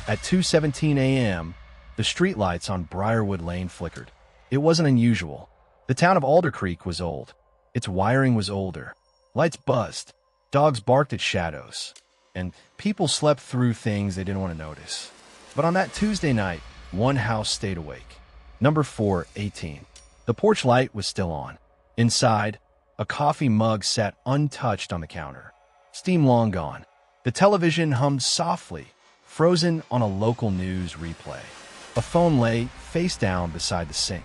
At 2:17 a.m., the streetlights on Briarwood Lane flickered. It wasn't unusual. The town of Alder Creek was old. Its wiring was older. Lights buzzed. Dogs barked at shadows. And people slept through things they didn't want to notice. But on that Tuesday night, one house stayed awake. Number 418. The porch light was still on. Inside, a coffee mug sat untouched on the counter. Steam long gone. The television hummed softly, frozen on a local news replay. A phone lay face down beside the sink,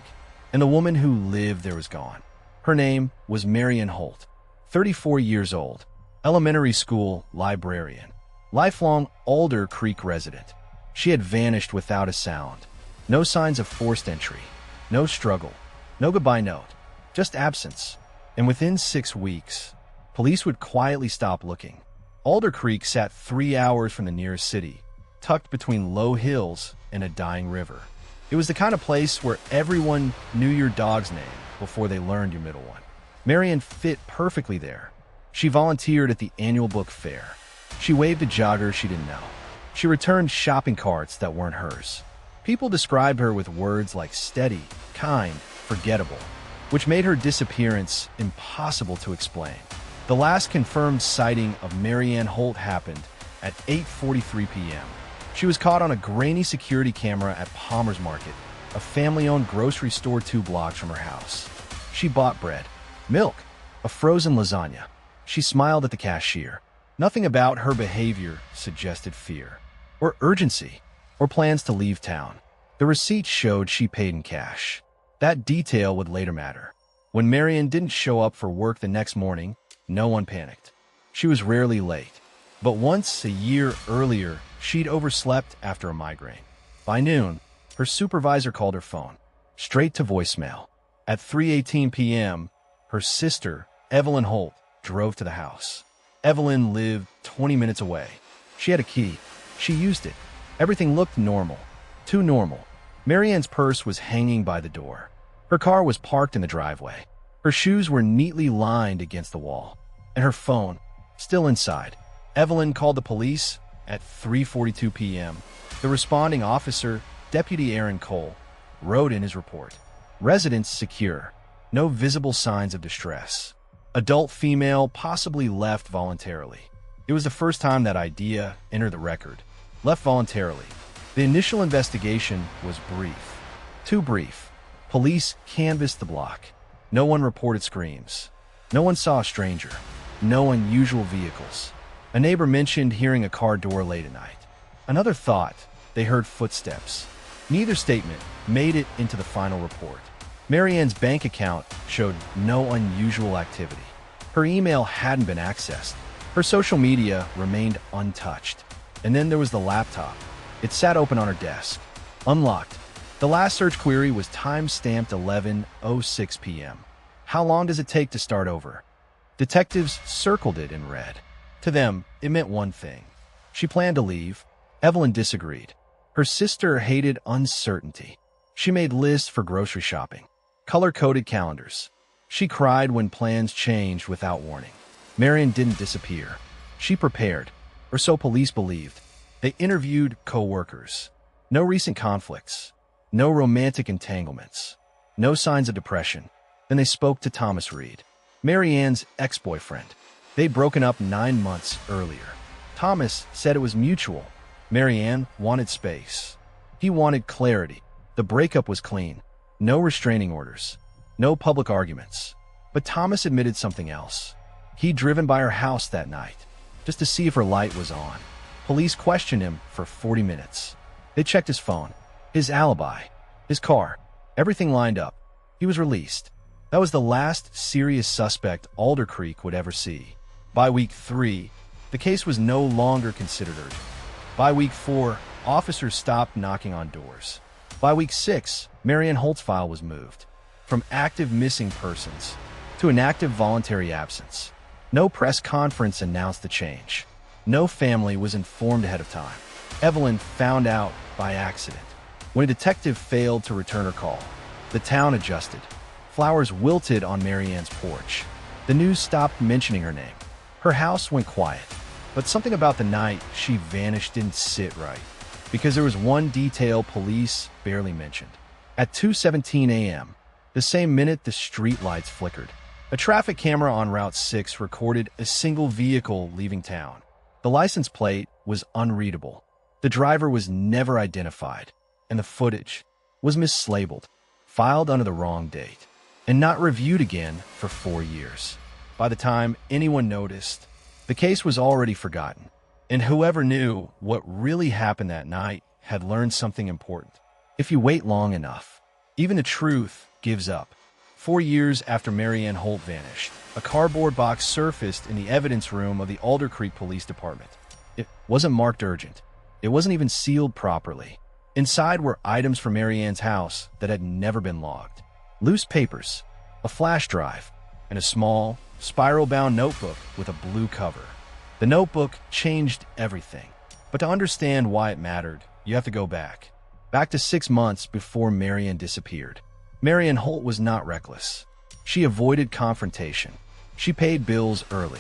and the woman who lived there was gone. Her name was Marian Holt, 34 years old, elementary school librarian, lifelong Alder Creek resident. She had vanished without a sound. No signs of forced entry, no struggle, no goodbye note, just absence. And within 6 weeks, police would quietly stop looking. Alder Creek sat 3 hours from the nearest city, tucked between low hills and a dying river. It was the kind of place where everyone knew your dog's name before they learned your middle one. Marian fit perfectly there. She volunteered at the annual book fair. She waved at joggers she didn't know. She returned shopping carts that weren't hers. People described her with words like steady, kind, forgettable, which made her disappearance impossible to explain. The last confirmed sighting of Marian Holt happened at 8:43 p.m. She was caught on a grainy security camera at Palmer's Market, a family-owned grocery store 2 blocks from her house. She bought bread, milk, a frozen lasagna. She smiled at the cashier. Nothing about her behavior suggested fear, or urgency, or plans to leave town. The receipt showed she paid in cash. That detail would later matter. When Marian didn't show up for work the next morning, no one panicked. She was rarely late. But once a year earlier, she'd overslept after a migraine. By noon, her supervisor called her phone, straight to voicemail. At 3:18 p.m., her sister, Evelyn Holt, drove to the house. Evelyn lived 20 minutes away. She had a key. She used it. Everything looked normal. Too normal. Marian's purse was hanging by the door. Her car was parked in the driveway. Her shoes were neatly lined against the wall. And her phone, still inside. Evelyn called the police at 3:42 p.m. The responding officer, Deputy Aaron Cole, wrote in his report, "Residence secure. No visible signs of distress. Adult female possibly left voluntarily." It was the first time that idea entered the record. Left voluntarily. The initial investigation was brief. Too brief. Police canvassed the block. No one reported screams. No one saw a stranger. No unusual vehicles. A neighbor mentioned hearing a car door late at night. Another thought they heard footsteps. Neither statement made it into the final report. Marian's bank account showed no unusual activity. Her email hadn't been accessed. Her social media remained untouched. And then there was the laptop. It sat open on her desk, unlocked. The last search query was time-stamped 11:06 p.m. How long does it take to start over? Detectives circled it in red. To them, it meant one thing. She planned to leave. Evelyn disagreed. Her sister hated uncertainty. She made lists for grocery shopping, color-coded calendars. She cried when plans changed without warning. Marian didn't disappear. She prepared, or so police believed. They interviewed co-workers. No recent conflicts. No romantic entanglements. No signs of depression. Then they spoke to Thomas Reed, Marian's ex-boyfriend. They'd broken up 9 months earlier. Thomas said it was mutual. Marian wanted space. He wanted clarity. The breakup was clean. No restraining orders. No public arguments. But Thomas admitted something else. He'd driven by her house that night, just to see if her light was on. Police questioned him for 40 minutes. They checked his phone, his alibi, his car. Everything lined up. He was released. That was the last serious suspect Alder Creek would ever see. By week 3, the case was no longer considered urgent. By week 4, officers stopped knocking on doors. By week 6, Marian Holt's file was moved from active missing persons to an active voluntary absence. No press conference announced the change. No family was informed ahead of time. Evelyn found out by accident. When a detective failed to return her call, the town adjusted. Flowers wilted on Marian's porch. The news stopped mentioning her name. Her house went quiet. But something about the night she vanished didn't sit right. because there was one detail police barely mentioned. At 2:17 a.m., the same minute the street lights flickered, a traffic camera on Route 6 recorded a single vehicle leaving town. The license plate was unreadable. The driver was never identified, and the footage was mislabeled, filed under the wrong date, and not reviewed again for 4 years. By the time anyone noticed, the case was already forgotten, and whoever knew what really happened that night had learned something important. If you wait long enough, even the truth gives up. 4 years after Mary Ann Holt vanished, a cardboard box surfaced in the evidence room of the Alder Creek Police Department. It wasn't marked urgent. It wasn't even sealed properly. Inside were items from Mary Ann's house that had never been logged. Loose papers, a flash drive, and a small, spiral-bound notebook with a blue cover. The notebook changed everything. But to understand why it mattered, you have to go back. Back to 6 months before Mary Ann disappeared. Mary Ann Holt was not reckless. She avoided confrontation. She paid bills early.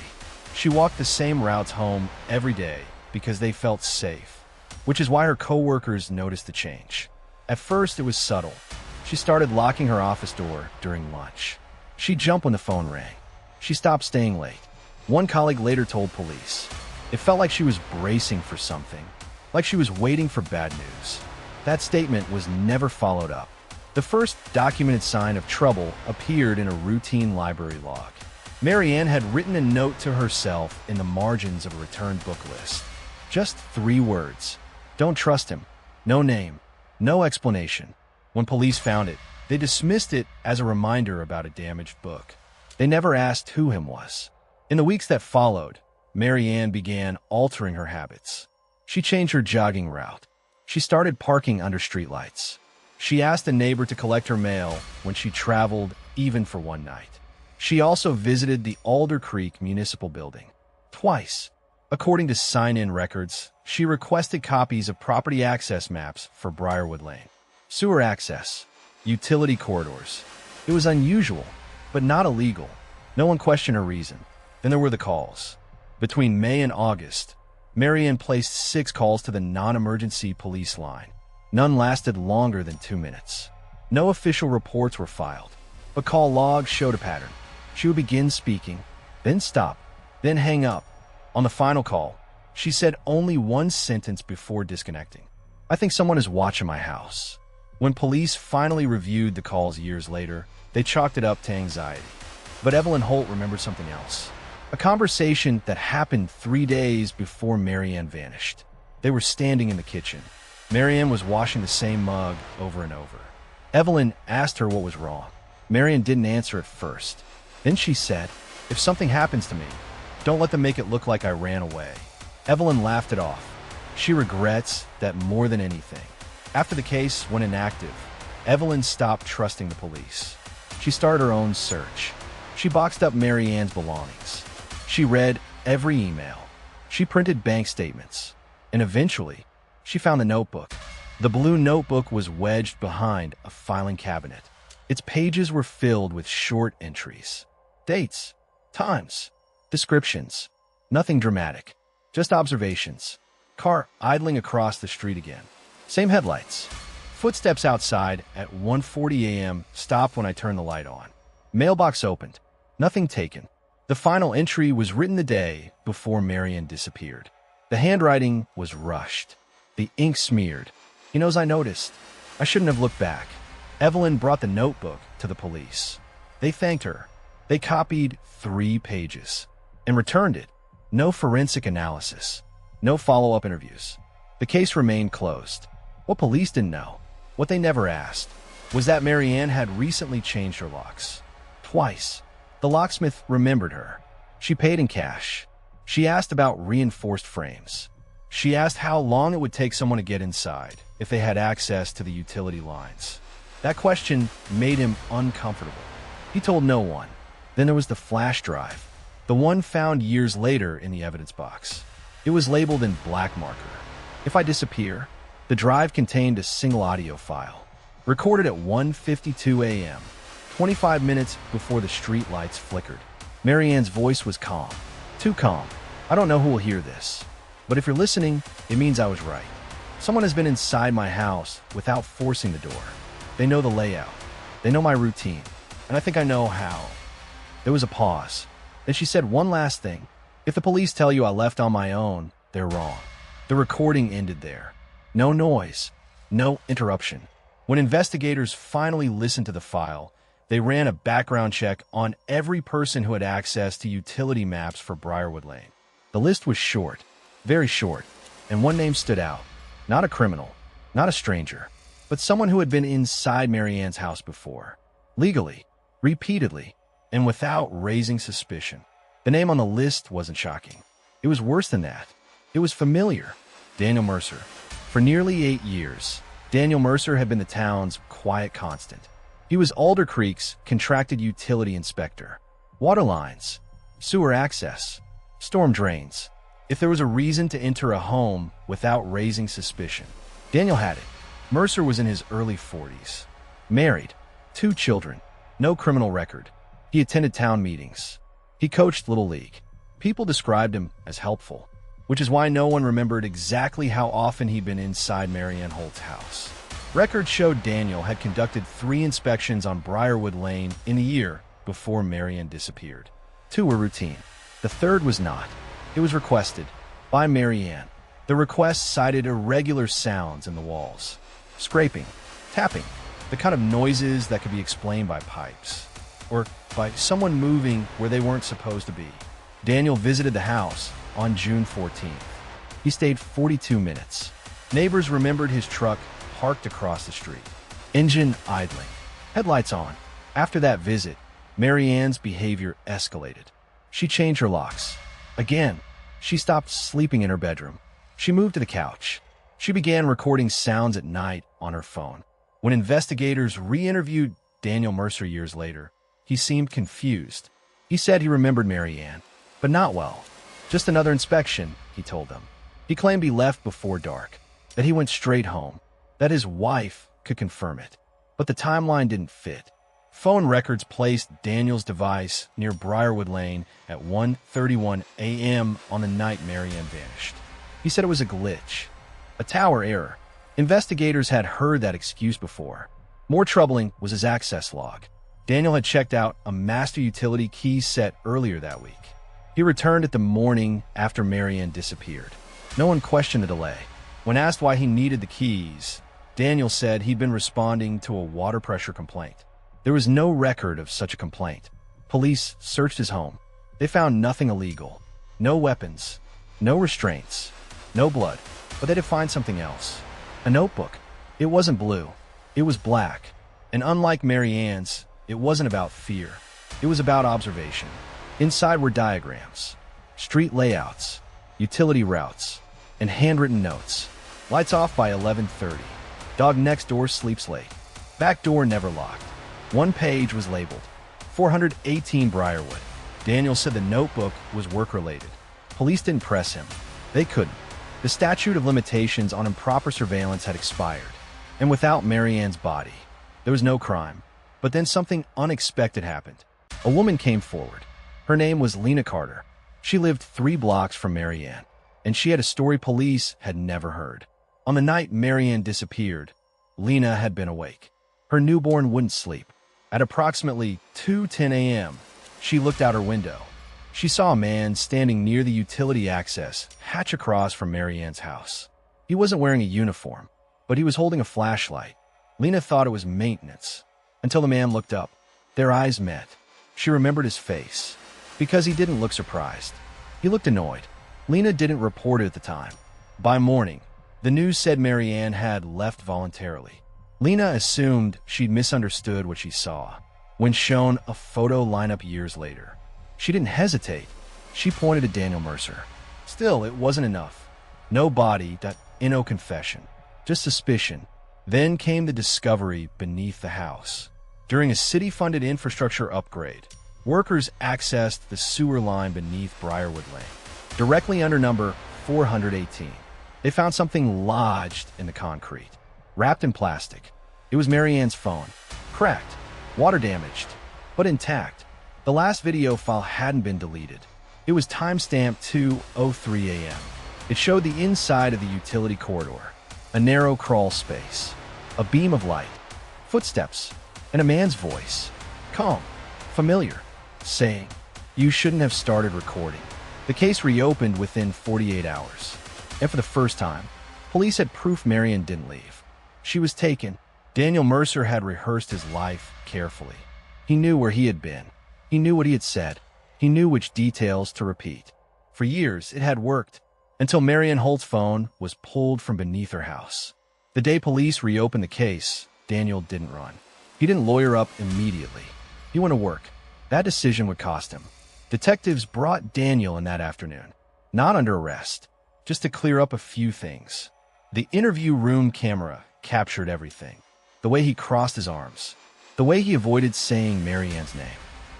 She walked the same routes home every day because they felt safe, which is why her coworkers noticed the change. At first, it was subtle. She started locking her office door during lunch. She'd jump when the phone rang. She stopped staying late. One colleague later told police. It felt like she was bracing for something, like she was waiting for bad news. That statement was never followed up. The first documented sign of trouble appeared in a routine library log. Mary Ann had written a note to herself in the margins of a returned book list. Just 3 words. Don't trust him. No name. No explanation. When police found it, they dismissed it as a reminder about a damaged book. They never asked who him was. In the weeks that followed, Mary Ann began altering her habits. She changed her jogging route. She started parking under streetlights. She asked a neighbor to collect her mail when she traveled, even for one night. She also visited the Alder Creek Municipal Building. Twice. According to sign-in records, she requested copies of property access maps for Briarwood Lane. Sewer access. Utility corridors. It was unusual, but not illegal. No one questioned her reason. Then there were the calls. Between May and August, Mary Ann placed 6 calls to the non-emergency police line. None lasted longer than 2 minutes. No official reports were filed, but call logs showed a pattern. She would begin speaking, then stop, then hang up. On the final call, she said only one sentence before disconnecting. "I think someone is watching my house." When police finally reviewed the calls years later, they chalked it up to anxiety. But Evelyn Holt remembered something else. A conversation that happened 3 days before Mary Ann vanished. They were standing in the kitchen. Mary Ann was washing the same mug over and over. Evelyn asked her what was wrong. Mary Ann didn't answer at first. Then she said, "If something happens to me, don't let them make it look like I ran away." Evelyn laughed it off. She regrets that more than anything. After the case went inactive, Evelyn stopped trusting the police. She started her own search. She boxed up Mary Ann's belongings. She read every email. She printed bank statements. And eventually, she found the notebook. The blue notebook was wedged behind a filing cabinet. Its pages were filled with short entries. Dates, times, descriptions. Nothing dramatic. Just observations. Car idling across the street again. Same headlights. Footsteps outside at 1:40 a.m. stopped when I turned the light on. Mailbox opened. Nothing taken. The final entry was written the day before Mary Ann disappeared. The handwriting was rushed. The ink smeared. He knows I noticed. I shouldn't have looked back. Evelyn brought the notebook to the police. They thanked her. They copied 3 pages and returned it. No forensic analysis. No follow-up interviews. The case remained closed. What police didn't know, what they never asked, was that Mary Ann had recently changed her locks. Twice. The locksmith remembered her. She paid in cash. She asked about reinforced frames. She asked how long it would take someone to get inside if they had access to the utility lines. That question made him uncomfortable. He told no one. Then there was the flash drive, the one found years later in the evidence box. It was labeled in black marker. If I disappear, the drive contained a single audio file, recorded at 1:52 a.m., 25 minutes before the street lights flickered. Mary Ann's voice was calm. Too calm. "I don't know who will hear this, but if you're listening, it means I was right." Someone has been inside my house without forcing the door. They know the layout. They know my routine. And I think I know how. There was a pause. Then she said one last thing. If the police tell you I left on my own, they're wrong. The recording ended there. No noise. No interruption. When investigators finally listened to the file, they ran a background check on every person who had access to utility maps for Briarwood Lane. The list was short, very short, and one name stood out. Not a criminal, not a stranger, but someone who had been inside Mary Ann's house before. Legally, repeatedly, and without raising suspicion. The name on the list wasn't shocking. It was worse than that. It was familiar. Daniel Mercer. For nearly 8 years, Daniel Mercer had been the town's quiet constant. He was Alder Creek's contracted utility inspector. Water lines, sewer access, storm drains. If there was a reason to enter a home without raising suspicion, Daniel had it. Mercer was in his early 40s. Married, 2 children, no criminal record. He attended town meetings. He coached Little League. People described him as helpful, which is why no one remembered exactly how often he'd been inside Mary Ann Holt's house. Records showed Daniel had conducted 3 inspections on Briarwood Lane in the year before Mary Ann disappeared. 2 were routine. The 3rd was not. It was requested by Mary Ann. The request cited irregular sounds in the walls. Scraping, tapping, the kind of noises that could be explained by pipes, or by someone moving where they weren't supposed to be. Daniel visited the house on June 14th. He stayed 42 minutes. Neighbors remembered his truck parked across the street, engine idling, headlights on. After that visit, Mary Ann's behavior escalated. She changed her locks. Again, she stopped sleeping in her bedroom. She moved to the couch. She began recording sounds at night on her phone. When investigators re-interviewed Daniel Mercer years later, he seemed confused. He said he remembered Mary Ann, but not well. Just another inspection, he told them. He claimed he left before dark, that he went straight home, that his wife could confirm it. But the timeline didn't fit. Phone records placed Daniel's device near Briarwood Lane at 1:31 a.m. on the night Mary Ann vanished. He said it was a glitch, a tower error. Investigators had heard that excuse before. More troubling was his access log. Daniel had checked out a master utility key set earlier that week. He returned at the morning after Mary Ann disappeared. No one questioned the delay. When asked why he needed the keys, Daniel said he'd been responding to a water pressure complaint. There was no record of such a complaint. Police searched his home. They found nothing illegal. No weapons. No restraints. No blood. But they did find something else. A notebook. It wasn't blue. It was black. And unlike Mary Ann's, it wasn't about fear. It was about observation. Inside were diagrams, street layouts, utility routes, and handwritten notes. Lights off by 11:30. Dog next door sleeps late. Back door never locked. One page was labeled 418 Briarwood. Daniel said the notebook was work-related. Police didn't press him. They couldn't. The statute of limitations on improper surveillance had expired. And without Mary Ann's body, there was no crime. But then something unexpected happened. A woman came forward. Her name was Lena Carter. She lived 3 blocks from Mary Ann, and she had a story police had never heard. On the night Mary Ann disappeared, Lena had been awake. Her newborn wouldn't sleep. At approximately 2:10 a.m., she looked out her window. She saw a man standing near the utility access, hatch across from Mary Ann's house. He wasn't wearing a uniform, but he was holding a flashlight. Lena thought it was maintenance, until the man looked up. Their eyes met. She remembered his face, because he didn't look surprised. He looked annoyed. Lena didn't report it at the time. By morning, the news said Mary Ann had left voluntarily. Lena assumed she'd misunderstood what she saw. When shown a photo lineup years later, she didn't hesitate. She pointed to Daniel Mercer. Still, it wasn't enough. No body, no confession, just suspicion. Then came the discovery beneath the house. During a city-funded infrastructure upgrade, workers accessed the sewer line beneath Briarwood Lane, directly under number 418. They found something lodged in the concrete, wrapped in plastic. It was Mary Ann's phone, cracked, water damaged, but intact. The last video file hadn't been deleted. It was timestamped 2:03 a.m. It showed the inside of the utility corridor. A narrow crawl space. A beam of light. Footsteps. And a man's voice. Calm. Familiar. Saying, "You shouldn't have started recording." The case reopened within 48 hours. And for the first time, police had proof Marion didn't leave. She was taken. Daniel Mercer had rehearsed his life carefully. He knew where he had been. He knew what he had said. He knew which details to repeat. For years, it had worked, until Marion Holt's phone was pulled from beneath her house. The day police reopened the case, Daniel didn't run. He didn't lawyer up immediately. He went to work. That decision would cost him. Detectives brought Daniel in that afternoon, not under arrest, just to clear up a few things. The interview room camera captured everything. The way he crossed his arms. The way he avoided saying Marianne's name.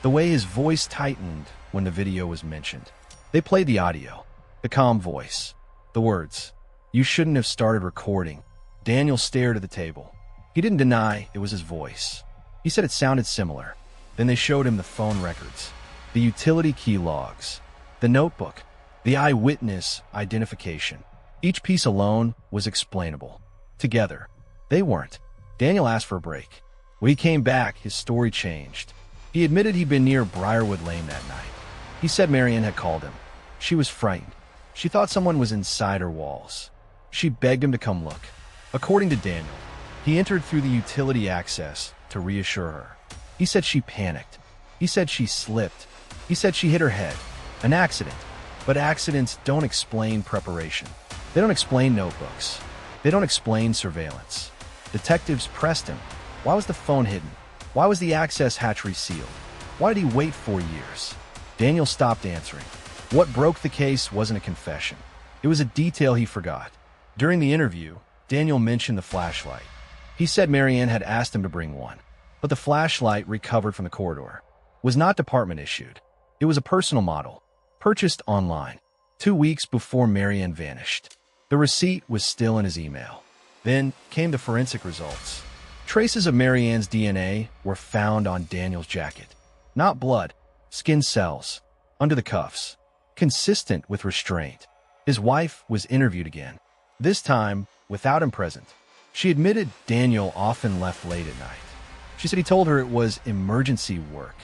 The way his voice tightened when the video was mentioned. They played the audio. The calm voice. The words. "You shouldn't have started recording." Daniel stared at the table. He didn't deny it was his voice. He said it sounded similar. Then they showed him the phone records, the utility key logs, the notebook, the eyewitness identification. Each piece alone was explainable. Together, they weren't. Daniel asked for a break. When he came back, his story changed. He admitted he'd been near Briarwood Lane that night. He said Marianne had called him. She was frightened. She thought someone was inside her walls. She begged him to come look. According to Daniel, he entered through the utility access to reassure her. He said she panicked. He said she slipped. He said she hit her head. An accident. But accidents don't explain preparation. They don't explain notebooks. They don't explain surveillance. Detectives pressed him. Why was the phone hidden? Why was the access hatchery sealed? Why did he wait 4 years? Daniel stopped answering. What broke the case wasn't a confession. It was a detail he forgot. During the interview, Daniel mentioned the flashlight. He said Marianne had asked him to bring one, but the flashlight recovered from the corridor was not department issued. It was a personal model, purchased online, 2 weeks before Marianne vanished. The receipt was still in his email. Then came the forensic results. Traces of Marianne's DNA were found on Daniel's jacket. Not blood, skin cells, under the cuffs, consistent with restraint. His wife was interviewed again, this time without him present. She admitted Daniel often left late at night. She said he told her it was emergency work.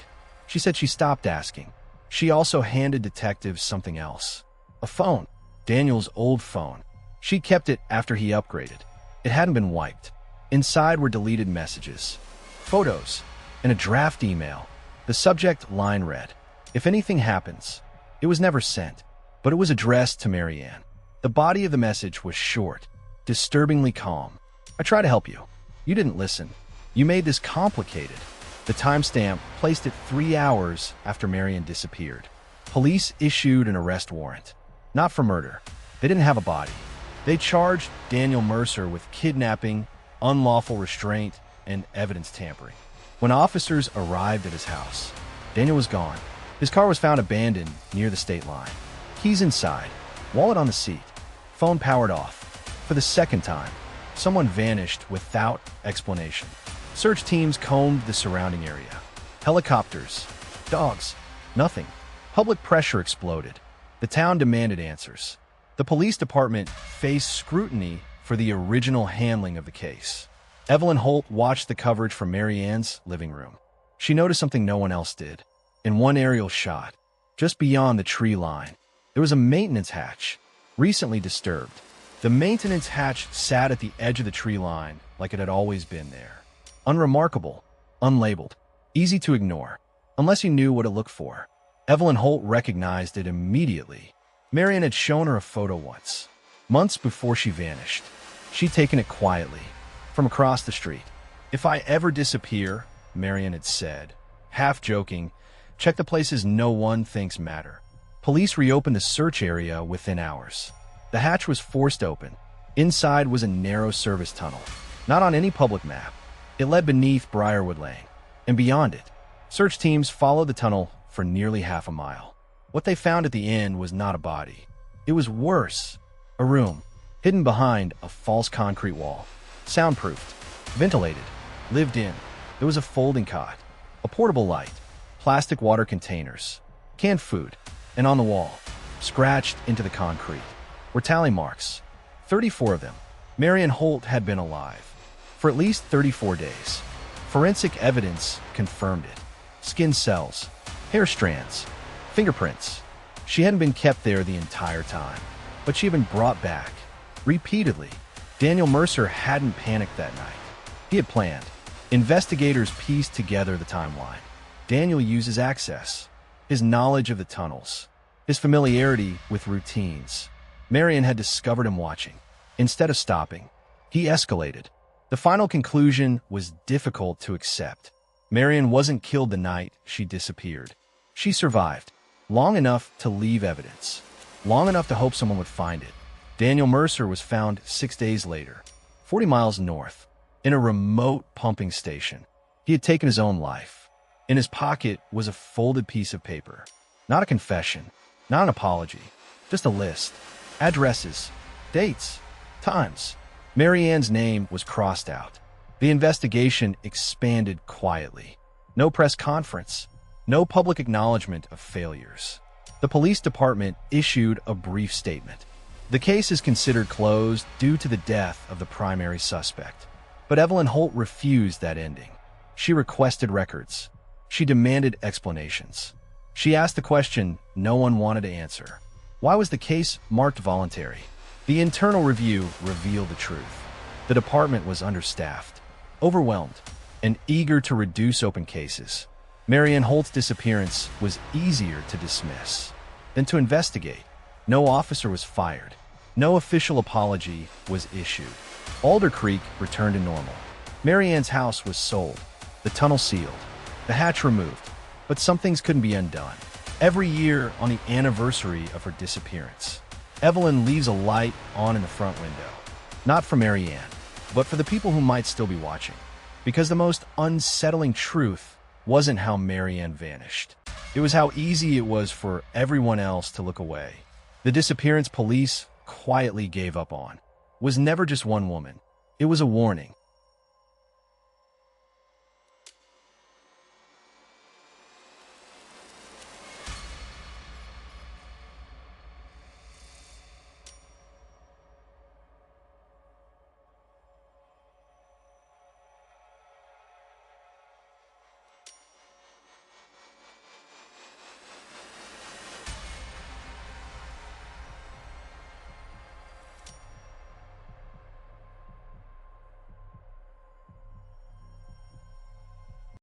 She said she stopped asking. She also handed detectives something else. A phone. Daniel's old phone. She kept it after he upgraded. It hadn't been wiped. Inside were deleted messages, photos, and a draft email. The subject line read, "If anything happens." It was never sent, but it was addressed to Marianne. The body of the message was short, disturbingly calm. "I try to help you. You didn't listen. You made this complicated." The timestamp placed it 3 hours after Marianne disappeared. Police issued an arrest warrant. Not for murder. They didn't have a body. They charged Daniel Mercer with kidnapping, unlawful restraint, and evidence tampering. When officers arrived at his house, Daniel was gone. His car was found abandoned near the state line. Keys inside, wallet on the seat, phone powered off. For the second time, someone vanished without explanation. Search teams combed the surrounding area. Helicopters, dogs, nothing. Public pressure exploded. The town demanded answers. The police department faced scrutiny for the original handling of the case. Evelyn Holt watched the coverage from Marianne's living room. She noticed something no one else did. In one aerial shot, just beyond the tree line, there was a maintenance hatch, recently disturbed. The maintenance hatch sat at the edge of the tree line like it had always been there. Unremarkable, unlabeled, easy to ignore, unless you knew what to look for. Evelyn Holt recognized it immediately. Marianne had shown her a photo once, months before she vanished. She'd taken it quietly, from across the street. "If I ever disappear," Marianne had said, half joking, "check the places no one thinks matter." Police reopened the search area within hours. The hatch was forced open. Inside was a narrow service tunnel, not on any public map. It led beneath Briarwood Lane, and beyond it, search teams followed the tunnel for nearly half a mile. What they found at the end was not a body. It was worse. A room, hidden behind a false concrete wall. Soundproofed, ventilated, lived in. There was a folding cot, a portable light, plastic water containers, canned food, and on the wall, scratched into the concrete, were tally marks, 34 of them. Marion Holt had been alive for at least 34 days. Forensic evidence confirmed it. Skin cells, hair strands, fingerprints. She hadn't been kept there the entire time, but she had been brought back repeatedly. Daniel Mercer hadn't panicked that night. He had planned. Investigators pieced together the timeline. Daniel uses access, his knowledge of the tunnels, his familiarity with routines. Marion had discovered him watching. Instead of stopping, he escalated. The final conclusion was difficult to accept. Marion wasn't killed the night she disappeared. She survived, long enough to leave evidence, long enough to hope someone would find it. Daniel Mercer was found 6 days later, 40 miles north, in a remote pumping station. He had taken his own life. In his pocket was a folded piece of paper. Not a confession, not an apology, just a list. Addresses, dates, times. Mary Ann's name was crossed out. The investigation expanded quietly. No press conference, no public acknowledgement of failures. The police department issued a brief statement. The case is considered closed due to the death of the primary suspect. But Evelyn Holt refused that ending. She requested records. She demanded explanations. She asked the question no one wanted to answer. Why was the case marked voluntary? The internal review revealed the truth. The department was understaffed, overwhelmed, and eager to reduce open cases. Marion Holt's disappearance was easier to dismiss than to investigate. No officer was fired. No official apology was issued. Alder Creek returned to normal. Mary Ann's house was sold, the tunnel sealed, the hatch removed, but some things couldn't be undone. Every year on the anniversary of her disappearance, Evelyn leaves a light on in the front window. Not for Mary Ann, but for the people who might still be watching. Because the most unsettling truth wasn't how Mary Ann vanished. It was how easy it was for everyone else to look away. The disappearance police quietly gave up on was never just one woman. It was a warning.